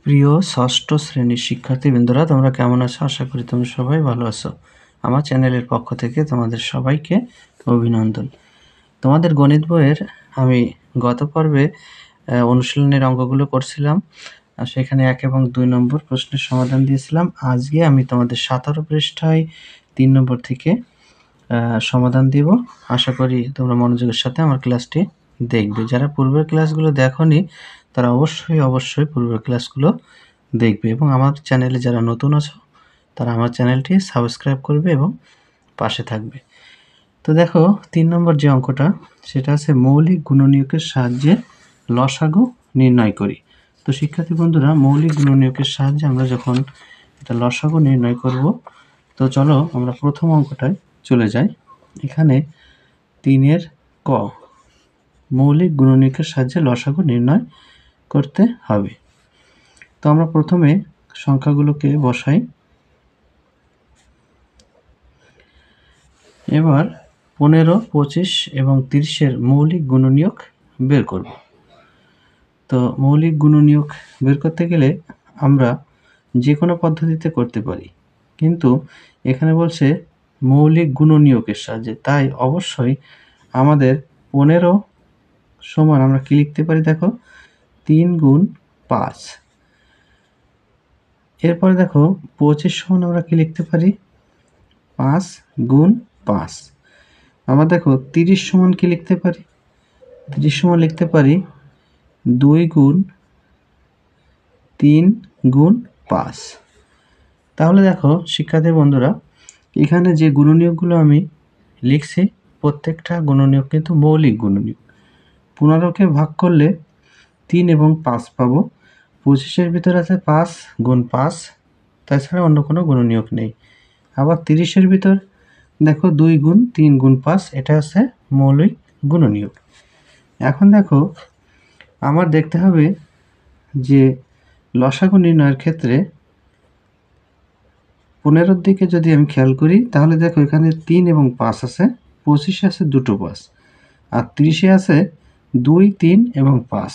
প্রিয় ষষ্ঠ শ্রেণীর শিক্ষার্থীবৃন্দরা, তোমরা কেমন আছো? আশা করি তোমরা সবাই ভালো আছো। আমার চ্যানেলের পক্ষ থেকে তোমাদের সবাইকে অভিনন্দন। তোমাদের গণিত বইয়ের আমি গত পর্বে অনুশীলনের অঙ্কগুলো করছিলাম, আর সেখানে 1 এবং 2 নম্বর প্রশ্নের সমাধান দিয়েছিলাম। আজকে আমি তোমাদের 17 পৃষ্ঠায় 3 নম্বর থেকে সমাধান দিব। আশা করি তোমরা মনোযোগের সাথে আমার ক্লাসটি দেখবে। যারা পূর্বের ক্লাসগুলো দেখোনি তারা অবশ্যই পূর্বের ক্লাসগুলো দেখবে, এবং আমার চ্যানেলে যারা নতুন আছো তারা আমার চ্যানেলটি সাবস্ক্রাইব করবে এবং পাশে থাকবে। তো দেখো, 3 নম্বর যে অঙ্কটা সেটা আছে মৌলিক গুণনীয়কের সাহায্যে লসাগু নির্ণয় করি। তো শিক্ষার্থী বন্ধুরা, মৌলিক গুণনীয়কের সাহায্যে আমরা যখন এটা লসাগু নির্ণয় করব, তো চলো আমরা প্রথম অঙ্কটায় চলে যাই। এখানে 3 ক মৌলিক গুণনীয়কের সাহায্যে লসাগু নির্ণয় করতে হবে। তো আমরা প্রথমে সংখ্যাগুলোকে বসাই। এবার 15, 25 এবং 30-এর মৌলিক গুণনীয়ক বের করব। তো মৌলিক গুণনীয়ক বের করতে গেলে আমরা যে কোনো পদ্ধতিতে করতে পারি, কিন্তু এখানে বলছে মৌলিক গুণনীয়কের সাহায্যে, তাই অবশ্যই আমাদের 15 সমান আমরা কি লিখতে পারি? দেখো, 3 গুণ 5। এরপরে দেখো 25 সমান আমরা কি লিখতে পারি? 5 গুণ 5। আবার দেখো 30 সমান কি লিখতে পারি? 30 সমান লিখতে পারি 2 গুণ 3 গুণ 5। তাহলে দেখো শিক্ষার্থী বন্ধুরা, এখানে যে গুণনীয়কগুলো আমি লিখছি প্রত্যেকটা গুণনীয়ক কিন্তু মৌলিক গুণনীয়ক। 15কে ভাগ করলে 3 এবং 5 পাবো। 25-এর ভিতর আছে 5 গুণ 5, তাছাড়া অন্য কোনো গুণনীয়ক নেই। আবার 30-এর ভিতর দেখো 2 গুণ 3 গুণ 5, এটা আছে মৌলিক গুণনীয়ক। এখন দেখো আমার দেখতে হবে যে লসাগু নির্ণয়ের ক্ষেত্রে 15-এর দিকে যদি আমি খেয়াল করি, তাহলে দেখো এখানে 3 এবং 5 আছে, 25-এ আছে 2টো 5, আর 30-এ আছে 2, 3 এবং 5।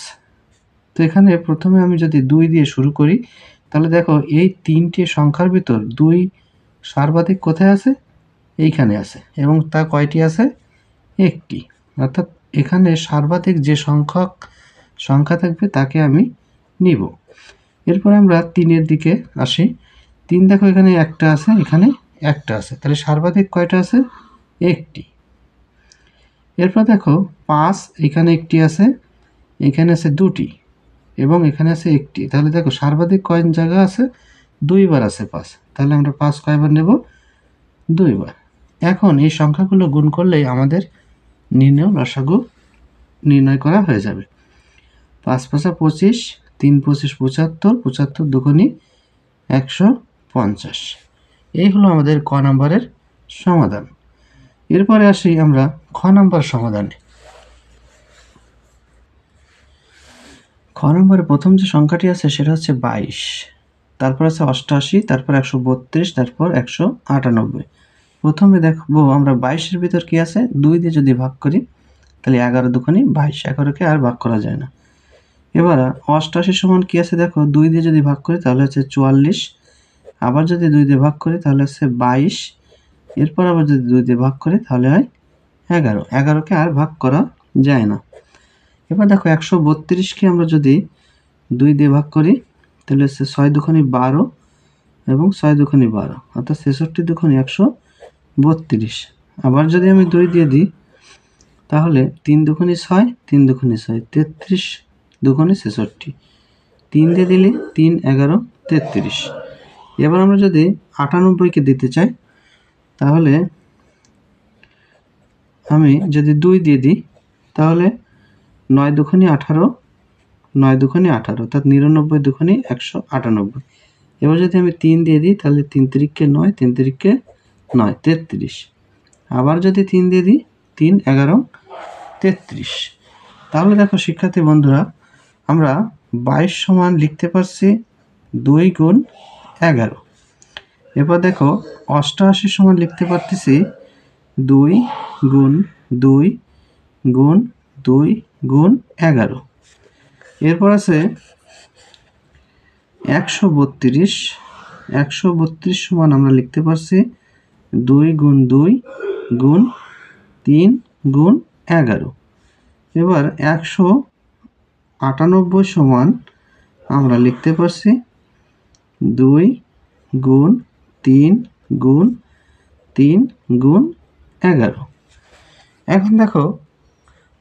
তো এখানে প্রথমে আমি যদি 2 দিয়ে শুরু করি, তাহলে দেখো এই 3টে সংখ্যার ভিতর 2 সর্বাধিক কোথায় আছে? এইখানে আছে, এবং তা কয়টি আছে? একটি। অর্থাৎ এখানে সর্বাধিক যে সংখ্যা থাকবে তাকে আমি নিব। এরপর আমরা 3-এর দিকে আসি। 3 দেখো এখানে একটা আছে, এখানে একটা আছে, তাহলে সর্বাধিক কয়টা আছে? একটি। এরপর দেখো 5 এখানে একটি আছে, এখানে আছে 2টি, এবং এখানে আছে একটি। তাহলে দেখো সর্বাধিক কয় জায়গা আছে? 2 বার আছে 5। তাহলে আমরা 5 কয়বার নেব? 2 বার। এখন এই সংখ্যাগুলো গুণ করলেই আমাদের নির্ণয় লসাগু নির্ণয় করা হয়ে যাবে। 5 5 25, 3 25 75, 75 দুগুণী 150। এই হলো আমাদের ক নম্বরের সমাধান। এরপরে আসি আমরা খ নম্বর সমাধানে। খ নম্বরে প্রথম যে সংখ্যাটি আছে সেটা হচ্ছে 22, তারপর আছে 88, তারপর 132, তারপর 198। প্রথমে দেখবো আমরা 22-এর ভিতর কি আছে? 2 দিয়ে যদি ভাগ করি তাহলে 11 দুগুণী 22, 11কে আর ভাগ করা যায় না। এবার 88 সমান কি আছে? দেখো 2 দিয়ে যদি ভাগ করি তাহলে হচ্ছে 44, আবার যদি 2 দিয়ে ভাগ করি তাহলে হচ্ছে 22, এরপর আবার যদি 2 দিয়ে ভাগ করি তাহলে হয় 11, 11কে আর ভাগ করা যায় না। এবার দেখো 132কে আমরা যদি 2 দিয়ে ভাগ করি তাহলে হচ্ছে 6 দুগুণী 12 এবং 6 দুগুণী 12, অর্থাৎ 66 দুগুণী 132। আবার যদি আমি 2 দিয়ে দিই তাহলে 3 দুগুণী 6, 3 দুগুণী 6, 33 দুগুণী 66। 3 দিয়ে দিলে 3 11 33। এবার আমরা যদি 98কে দিতে চাই তাহলে আমি যদি 2 দিয়ে দিই তাহলে 9 দুগুণী 18, 9 দুগুণী 18, অর্থাৎ 99 দুগুণী 198। এবার যদি আমি 3 দিয়ে দিই তাহলে 3 তিরিকে 9, 3 তিরিকে 9, 33। আবার যদি 3 দিয়ে দিই 3 11 33। তাহলে দেখো শিক্ষার্থী বন্ধুরা, আমরা 22 সমান লিখতে পারছি 2 গুণ 11। এবার দেখো 88 সমান লিখতে পারতেছি 2 গুণ 2 গুণ 2 গুণ 11। এরপর আছে 132 132 সমান আমরা লিখতে পারছি 2 গুণ 2 গুণ 3 গুণ 11। এবার 198 সমান আমরা লিখতে পারছি 2 গুণ 3 গুণ 3 গুণ 11। এখন দেখো,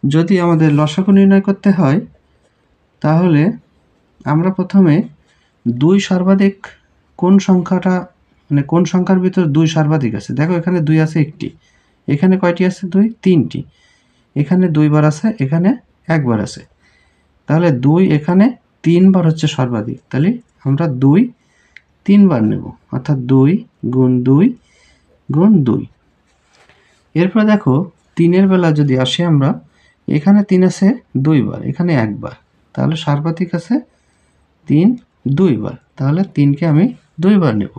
যদি আমাদের লসাগু নির্ণয় করতে হয় তাহলে আমরা প্রথমে 2 সর্বাধিক কোন সংখ্যাটা, মানে কোন সংখ্যার ভিতর 2 সর্বাধিক আছে। দেখো এখানে 2 আছে একটি, এখানে কয়টি আছে 2? 3টি। এখানে 2 বার আছে, এখানে 1 বার আছে। তাহলে 2 এখানে 3 বার হচ্ছে সর্বাধিক, তাহলে আমরা 2 3 বার নেব, অর্থাৎ 2 গুণ 2 গুণ 2। এরপর দেখো 3 এর বেলা যদি আসি আমরা, এখানে 3 আছে 2 বার, এখানে 1 বার, তাহলে সর্বাধিক আছে 3 2 বার, তাহলে 3কে আমি 2 বার নেব।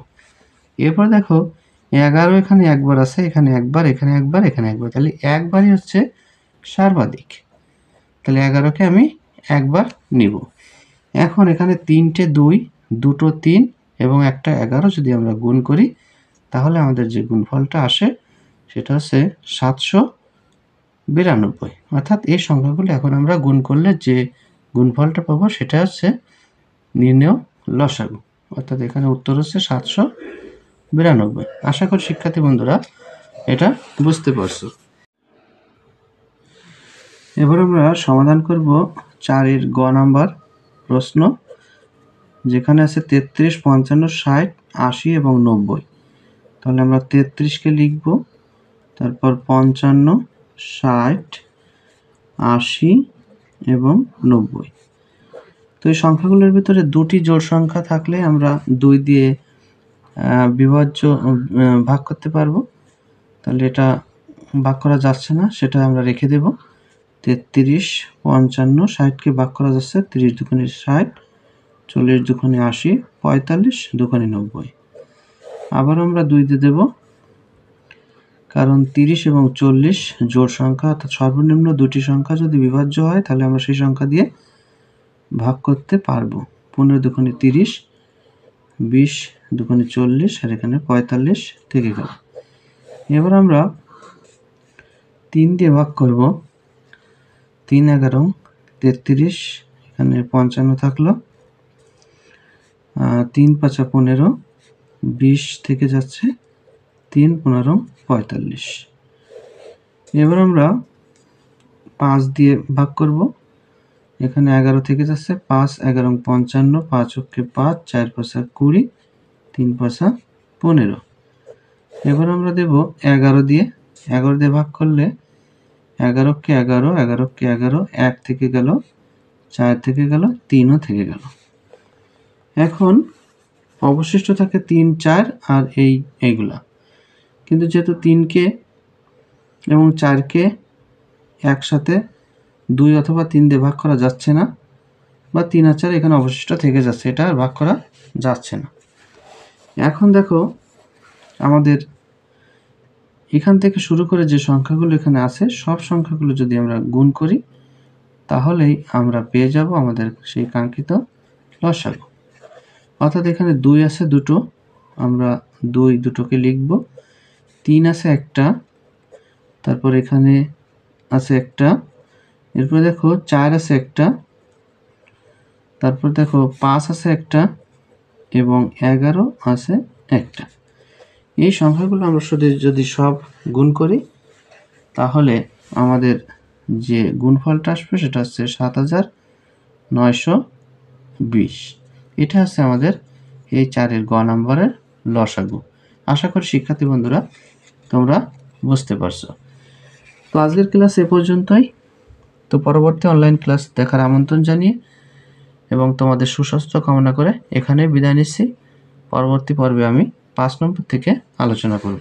এরপর দেখো 11 এখানে 1 বার আছে, এখানে 1 বার, এখানে 1 বার, এখানে 1 বার, তাহলে 1 বারই হচ্ছে সর্বাধিক, তাহলে 11কে আমি 1 বার নিব। এখন এখানে 3টে 2, 2টো 3 এবং একটা 11 যদি আমরা গুণ করি তাহলে আমাদের যে গুণফলটা আসে সেটা হচ্ছে 792। অর্থাৎ এই সংখ্যাগুলো এখন আমরা গুণ করলে যে গুণফলটা পাবো সেটা হচ্ছে নির্ণেয় লসাগু, অর্থাৎ এখানে উত্তর হচ্ছে 792। আশা করি শিক্ষার্থী বন্ধুরা এটা বুঝতে পারছো। এবার আমরা সমাধান করব 4-এর গ নাম্বার প্রশ্ন, যেখানে আছে 33, 55, 60, 80 এবং 90। তাহলে আমরা 33কে লিখব, তারপর 55, 60, 80 এবং 90। তো এই সংখ্যাগুলোর ভিতরে দুটি জোড় সংখ্যা থাকলে আমরা 2 দিয়ে বিভাজ্য ভাগ করতে পারবো, তাহলে এটা ভাগ করা যাচ্ছে না, সেটা আমরা রেখে দেব। 33, 55, 60কে ভাগ করা যাচ্ছে, 30 দুগুণে 60, 40 দুগুণে 80, 45 দুগুণে 90। আবার আমরা 2 দিয়ে দেব, কারণ 30 এবং 40 জোড় সংখ্যা, অর্থাৎ সর্বনিম্ন দুটি সংখ্যা যদি বিভাজ্য হয় তাহলে আমরা সেই সংখ্যা দিয়ে ভাগ করতে পারবো। 15 দুগুণে 30, 20 দুগুণে 40, আর এখানে 45 থেকে গেল। এবার আমরা 3 দিয়ে ভাগ করব, 3 11 33, এখানে 55 থাকলো, 3 5 15, 20 থেকে যাচ্ছে, 3 15 45। এবার আমরা 5 দিয়ে ভাগ করব, এখানে 11 থেকে যাচ্ছে, 5 11 55, 5 অক্ষে 5, 4 5 20, 3 5 15। এবার আমরা দেব 11 দিয়ে, 11 দিয়ে ভাগ করলে 11 কে 11, 11 কে 11, 1 থেকে গেল, 4 থেকে গেল, 3ও থেকে গেল। এখন অবশিষ্ট থাকে 3 4 আর এইগুলা, কিন্তু যেহেতু 3কে এবং 4কে একসাথে 2 অথবা 3 দিয়ে ভাগ করা যাচ্ছে না, বা 3 আর 4 এখানে অবশিষ্ট থেকে যাচ্ছে, এটা আর ভাগ করা যাচ্ছে না। এখন দেখো আমাদের এখান থেকে শুরু করে যে সংখ্যাগুলো এখানে আছে সব সংখ্যাগুলো যদি আমরা গুণ করি তাহলেই আমরা পেয়ে যাব আমাদের সেই কাঙ্ক্ষিত লসাগু। অর্থাৎ এখানে 2 আছে দুটো, আমরা 2 দুটোকে লিখব, 3 আছে একটা, তারপর এখানে আছে একটা, এরপরে দেখো 4 আছে একটা, তারপর দেখো 5 আছে একটা এবং 11 আছে একটা। এই সংখ্যাগুলো আমরা যদি সব গুণ করি তাহলে আমাদের যে গুণফলটা আসবে সেটা হচ্ছে 7920। এটা হচ্ছে আমাদের এই 4-এর গ নাম্বারের লসাগু। আশা করি শিক্ষার্থী বন্ধুরা তোমরা বুঝতে পারছো। তো আজকের ক্লাস এ পর্যন্তই। তো পরবর্তী অনলাইন ক্লাস দেখার আমন্ত্রণ জানিয়ে এবং তোমাদের সুস্বাস্থ্য কামনা করে এখানে বিদায় নিচ্ছি। পরবর্তী পর্বে আমি 5 নম্বর থেকে আলোচনা করব।